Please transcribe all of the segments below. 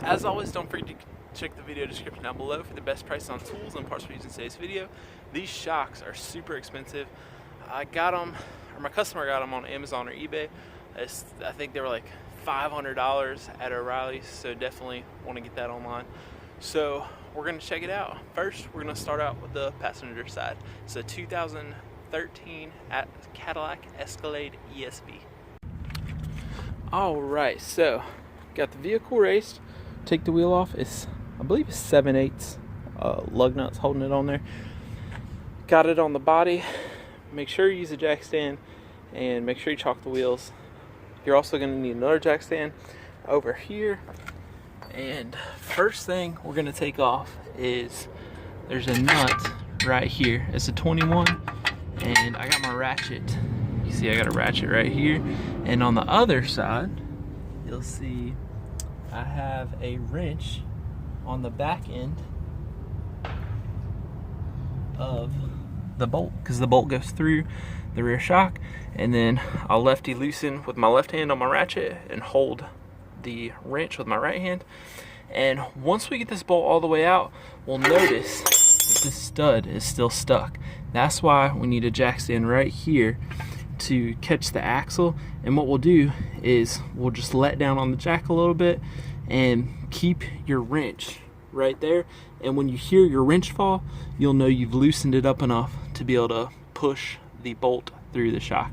As always, don't forget to check the video description down below for the best price on tools and parts we're using in today's video. These shocks are super expensive. I got them, or my customer got them on Amazon or eBay. I think they were like $500 at O'Reilly's, so definitely want to get that online. So we're going to check it out. First, we're going to start out with the passenger side. It's a 2013 Cadillac Escalade ESV. Alright, so got the vehicle raced. Take the wheel off. I believe it's 7/8 lug nuts holding it on there. Got it on the body. Make sure you use a jack stand and make sure you chalk the wheels. You're also going to need another jack stand over here. And first thing we're going to take off is there's a nut right here. It's a 21 and I got my ratchet. You see I got a ratchet right here, and on the other side you'll see I have a wrench on the back end of the bolt, because the bolt goes through the rear shock, and then I'll lefty loosen with my left hand on my ratchet and hold the wrench with my right hand. And once we get this bolt all the way out, we'll notice that this stud is still stuck. That's why we need a jack stand right here to catch the axle. And what we'll do is we'll just let down on the jack a little bit and keep your wrench right there, and when you hear your wrench fall, you'll know you've loosened it up enough to be able to push the bolt through the shock.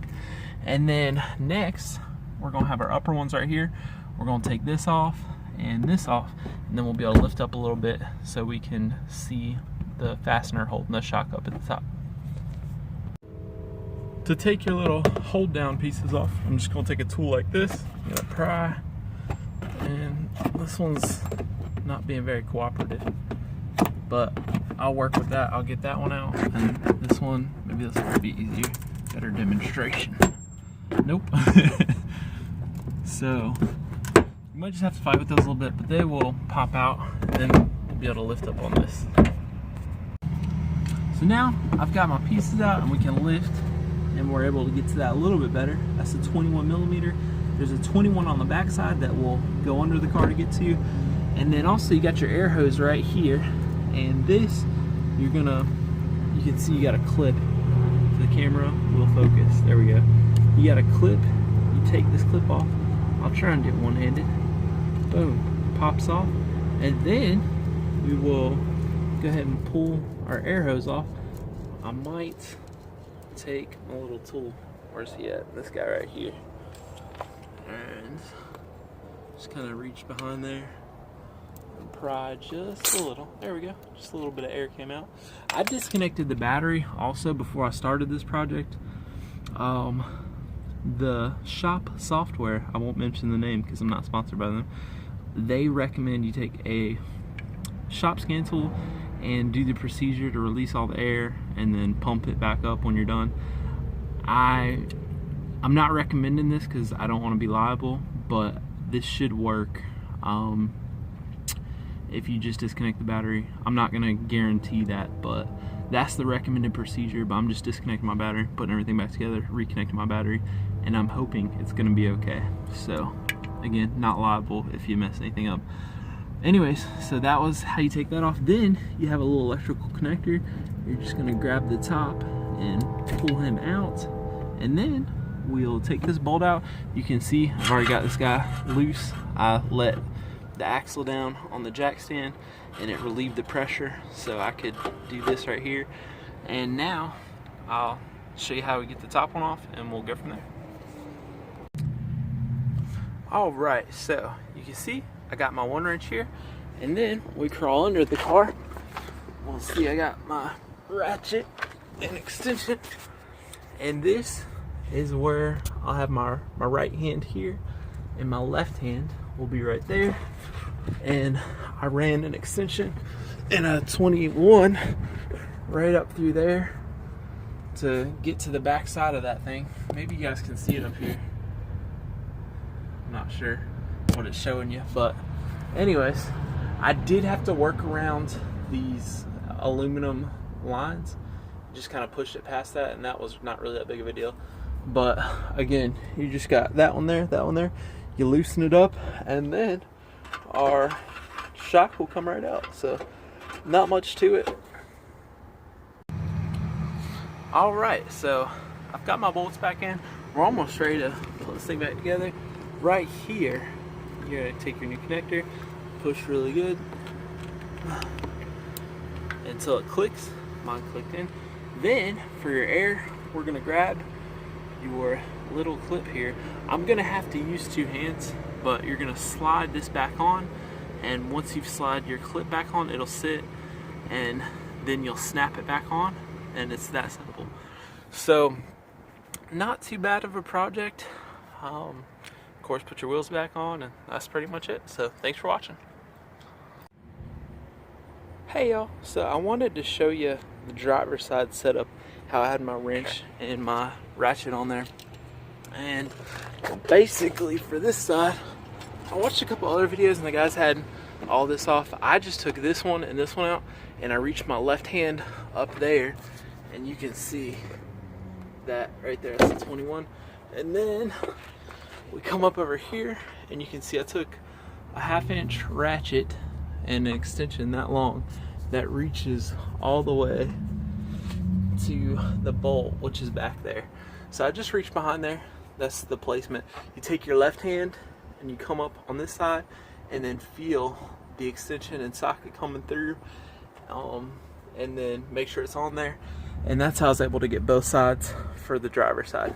And then next we're going to have our upper ones right here. We're going to take this off and this off, and then we'll be able to lift up a little bit so we can see the fastener holding the shock up at the top. To take your little hold down pieces off, I'm just going to take a tool like this. I'm going to pry, and this one's not being very cooperative, but I'll work with that. I'll get that one out, and this one, maybe this one will be easier, better demonstration. Nope. So you might just have to fight with those a little bit, but they will pop out, and then we'll be able to lift up on this. So now I've got my pieces out and we can lift, and we're able to get to that a little bit better. That's a 21 millimeter. There's a 21 on the back side that will go under the car to get to you. And then also you got your air hose right here. And this, you can see you got a clip. The camera will focus. There we go. You got a clip. You take this clip off. I'll try and do it one-handed. Boom. Pops off. And then we will go ahead and pull our air hose off. I might take a little tool. Where's he at? This guy right here. And just kind of reach behind there and pry just a little. There we go. Just a little bit of air came out. I disconnected the battery also before I started this project. The shop software, I won't mention the name because I'm not sponsored by them, they recommend you take a shop scan tool and do the procedure to release all the air and then pump it back up when you're done. I'm not recommending this because I don't want to be liable, but this should work if you just disconnect the battery. I'm not going to guarantee that, but that's the recommended procedure. But I'm just disconnecting my battery, putting everything back together, reconnecting my battery, and I'm hoping it's going to be okay. So again, not liable if you mess anything up. Anyways, so that was how you take that off. Then you have a little electrical connector. You're just going to grab the top and pull him out, and then we'll take this bolt out. You can see I've already got this guy loose. I let the axle down on the jack stand and it relieved the pressure, so I could do this right here. And now I'll show you how we get the top one off, and we'll go from there. Alright, so you can see I got my one wrench here, and then we crawl under the car. We'll see I got my ratchet and extension, and this is where I'll have my right hand here, and my left hand will be right there. And I ran an extension and a 21 right up through there to get to the back side of that thing. Maybe you guys can see it up here. I'm not sure what it's showing you, but anyways, I did have to work around these aluminum lines. Just kind of pushed it past that, and that was not really that big of a deal. But again, you just got that one there, you loosen it up, and then our shock will come right out. So not much to it. Alright, so I've got my bolts back in. We're almost ready to put this thing back together. Right here, you're going to take your new connector, push really good until it clicks. Mine clicked in. Then for your air, we're going to grab your little clip here. I'm going to have to use 2 hands, but you're going to slide this back on, and once you've slid your clip back on, it'll sit, and then you'll snap it back on, and it's that simple. So not too bad of a project. Of course, put your wheels back on, and that's pretty much it. So thanks for watching. Hey y'all, so I wanted to show you the driver's side setup, how I had my wrench and my ratchet on there. And basically for this side, I watched a couple other videos and the guys had all this off. I just took this one and this one out, and I reached my left hand up there, and you can see that right there, that's the 21. And then we come up over here and you can see I took a 1/2 inch ratchet and an extension that long that reaches all the way to the bolt, which is back there. So I just reached behind there. That's the placement. You take your left hand and you come up on this side and then feel the extension and socket coming through, and then make sure it's on there. And that's how I was able to get both sides for the driver's side.